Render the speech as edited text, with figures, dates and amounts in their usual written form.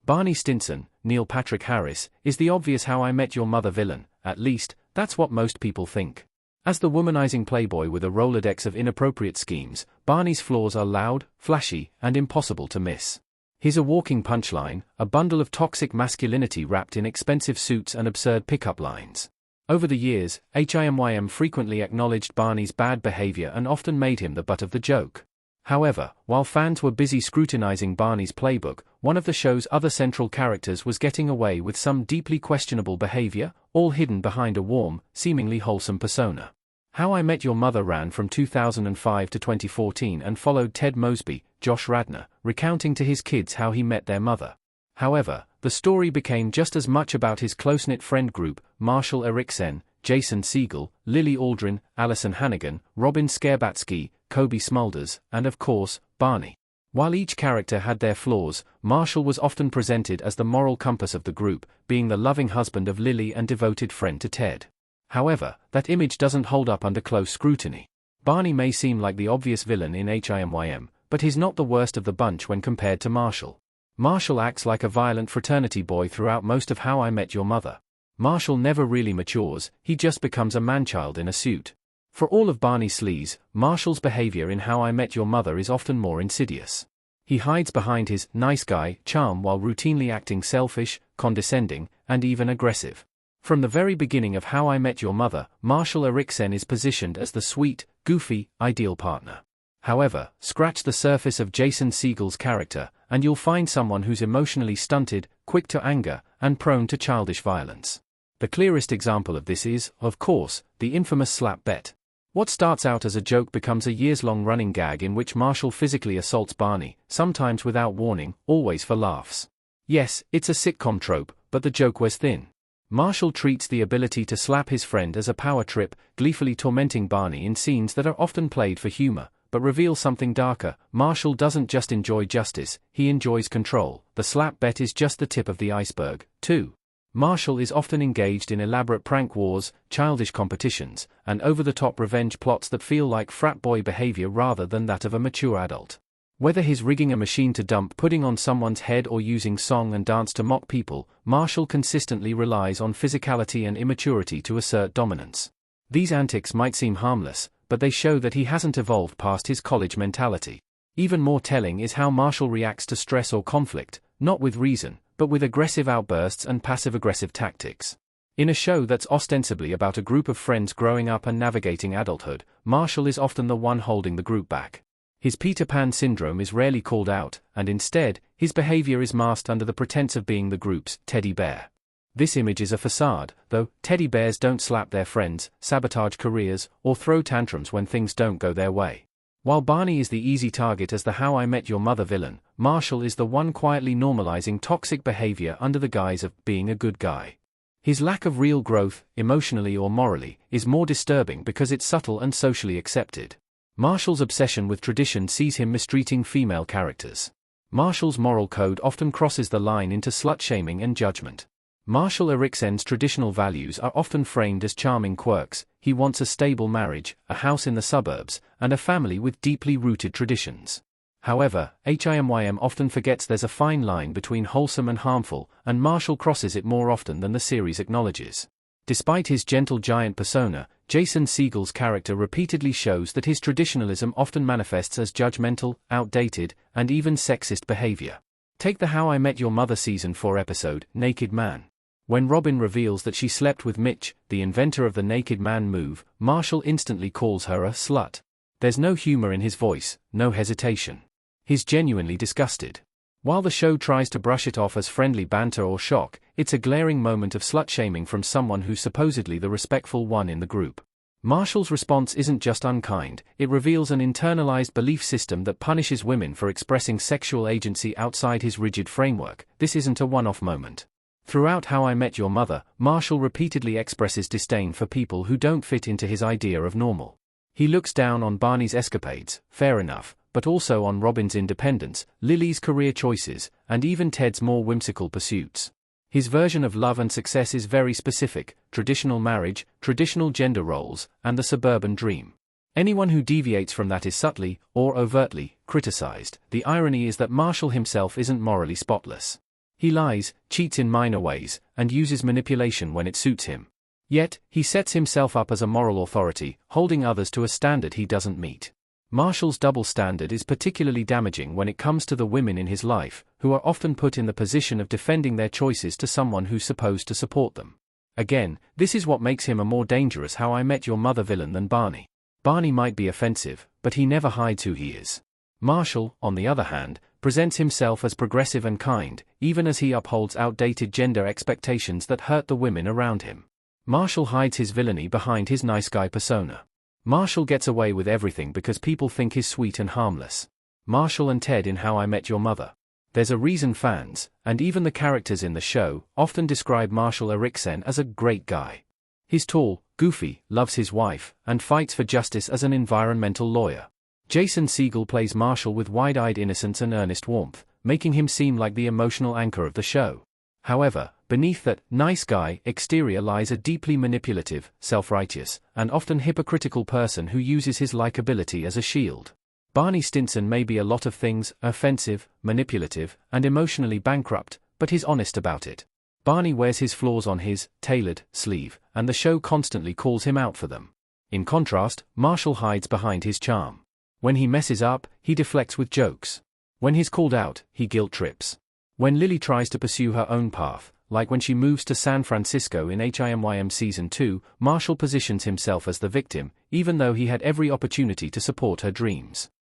Barney Stinson, Neil Patrick Harris, is the obvious How I Met Your Mother villain, at least, that's what most people think. As the womanizing playboy with a Rolodex of inappropriate schemes, Barney's flaws are loud, flashy, and impossible to miss. He's a walking punchline, a bundle of toxic masculinity wrapped in expensive suits and absurd pickup lines. Over the years, HIMYM frequently acknowledged Barney's bad behavior and often made him the butt of the joke. However, while fans were busy scrutinizing Barney's playbook, one of the show's other central characters was getting away with some deeply questionable behavior, all hidden behind a warm, seemingly wholesome persona. How I Met Your Mother ran from 2005 to 2014 and followed Ted Mosby, Josh Radnor, recounting to his kids how he met their mother. However, the story became just as much about his close-knit friend group, Marshall Eriksen, Jason Segel, Lily Aldrin, Allison Hannigan, Robin Scherbatsky, Kobe Smulders, and of course, Barney. While each character had their flaws, Marshall was often presented as the moral compass of the group, being the loving husband of Lily and devoted friend to Ted. However, that image doesn't hold up under close scrutiny. Barney may seem like the obvious villain in HIMYM, but he's not the worst of the bunch when compared to Marshall. Marshall acts like a violent fraternity boy throughout most of How I Met Your Mother. Marshall never really matures, he just becomes a manchild in a suit. For all of Barney's sleaze, Marshall's behavior in How I Met Your Mother is often more insidious. He hides behind his nice guy charm while routinely acting selfish, condescending, and even aggressive. From the very beginning of How I Met Your Mother, Marshall Eriksen is positioned as the sweet, goofy, ideal partner. However, scratch the surface of Jason Segel's character, and you'll find someone who's emotionally stunted, quick to anger, and prone to childish violence. The clearest example of this is, of course, the infamous slap bet. What starts out as a joke becomes a years-long running gag in which Marshall physically assaults Barney, sometimes without warning, always for laughs. Yes, it's a sitcom trope, but the joke wears thin. Marshall treats the ability to slap his friend as a power trip, gleefully tormenting Barney in scenes that are often played for humor, but reveal something darker. Marshall doesn't just enjoy justice, he enjoys control. The slap bet is just the tip of the iceberg, too. Marshall is often engaged in elaborate prank wars, childish competitions, and over-the-top revenge plots that feel like frat boy behavior rather than that of a mature adult. Whether he's rigging a machine to dump pudding on someone's head or using song and dance to mock people, Marshall consistently relies on physicality and immaturity to assert dominance. These antics might seem harmless, but they show that he hasn't evolved past his college mentality. Even more telling is how Marshall reacts to stress or conflict, not with reason, but with aggressive outbursts and passive-aggressive tactics. In a show that's ostensibly about a group of friends growing up and navigating adulthood, Marshall is often the one holding the group back. His Peter Pan syndrome is rarely called out, and instead, his behavior is masked under the pretense of being the group's teddy bear. This image is a facade, though. Teddy bears don't slap their friends, sabotage careers, or throw tantrums when things don't go their way. While Barney is the easy target as the How I Met Your Mother villain, Marshall is the one quietly normalizing toxic behavior under the guise of being a good guy. His lack of real growth, emotionally or morally, is more disturbing because it's subtle and socially accepted. Marshall's obsession with tradition sees him mistreating female characters. Marshall's moral code often crosses the line into slut-shaming and judgment. Marshall Eriksen's traditional values are often framed as charming quirks. He wants a stable marriage, a house in the suburbs, and a family with deeply rooted traditions. However, HIMYM often forgets there's a fine line between wholesome and harmful, and Marshall crosses it more often than the series acknowledges. Despite his gentle giant persona, Jason Segel's character repeatedly shows that his traditionalism often manifests as judgmental, outdated, and even sexist behavior. Take the How I Met Your Mother Season 4 episode, Naked Man. When Robin reveals that she slept with Mitch, the inventor of the Naked Man move, Marshall instantly calls her a slut. There's no humor in his voice, no hesitation. He's genuinely disgusted. While the show tries to brush it off as friendly banter or shock, it's a glaring moment of slut-shaming from someone who's supposedly the respectful one in the group. Marshall's response isn't just unkind, it reveals an internalized belief system that punishes women for expressing sexual agency outside his rigid framework. This isn't a one-off moment. Throughout How I Met Your Mother, Marshall repeatedly expresses disdain for people who don't fit into his idea of normal. He looks down on Barney's escapades, fair enough, but also on Robin's independence, Lily's career choices, and even Ted's more whimsical pursuits. His version of love and success is very specific: traditional marriage, traditional gender roles, and the suburban dream. Anyone who deviates from that is subtly, or overtly, criticized. The irony is that Marshall himself isn't morally spotless. He lies, cheats in minor ways, and uses manipulation when it suits him. Yet, he sets himself up as a moral authority, holding others to a standard he doesn't meet. Marshall's double standard is particularly damaging when it comes to the women in his life, who are often put in the position of defending their choices to someone who's supposed to support them. Again, this is what makes him a more dangerous How I Met Your Mother villain than Barney. Barney might be offensive, but he never hides who he is. Marshall, on the other hand, presents himself as progressive and kind, even as he upholds outdated gender expectations that hurt the women around him. Marshall hides his villainy behind his nice guy persona. Marshall gets away with everything because people think he's sweet and harmless. Marshall and Ted in How I Met Your Mother. There's a reason fans, and even the characters in the show, often describe Marshall Eriksen as a great guy. He's tall, goofy, loves his wife, and fights for justice as an environmental lawyer. Jason Segel plays Marshall with wide-eyed innocence and earnest warmth, making him seem like the emotional anchor of the show. However, beneath that nice guy exterior lies a deeply manipulative, self-righteous, and often hypocritical person who uses his likability as a shield. Barney Stinson may be a lot of things, offensive, manipulative, and emotionally bankrupt, but he's honest about it. Barney wears his flaws on his tailored sleeve, and the show constantly calls him out for them. In contrast, Marshall hides behind his charm. When he messes up, he deflects with jokes. When he's called out, he guilt trips. When Lily tries to pursue her own path, like when she moves to San Francisco in HIMYM Season 2, Marshall positions himself as the victim, even though he had every opportunity to support her dreams.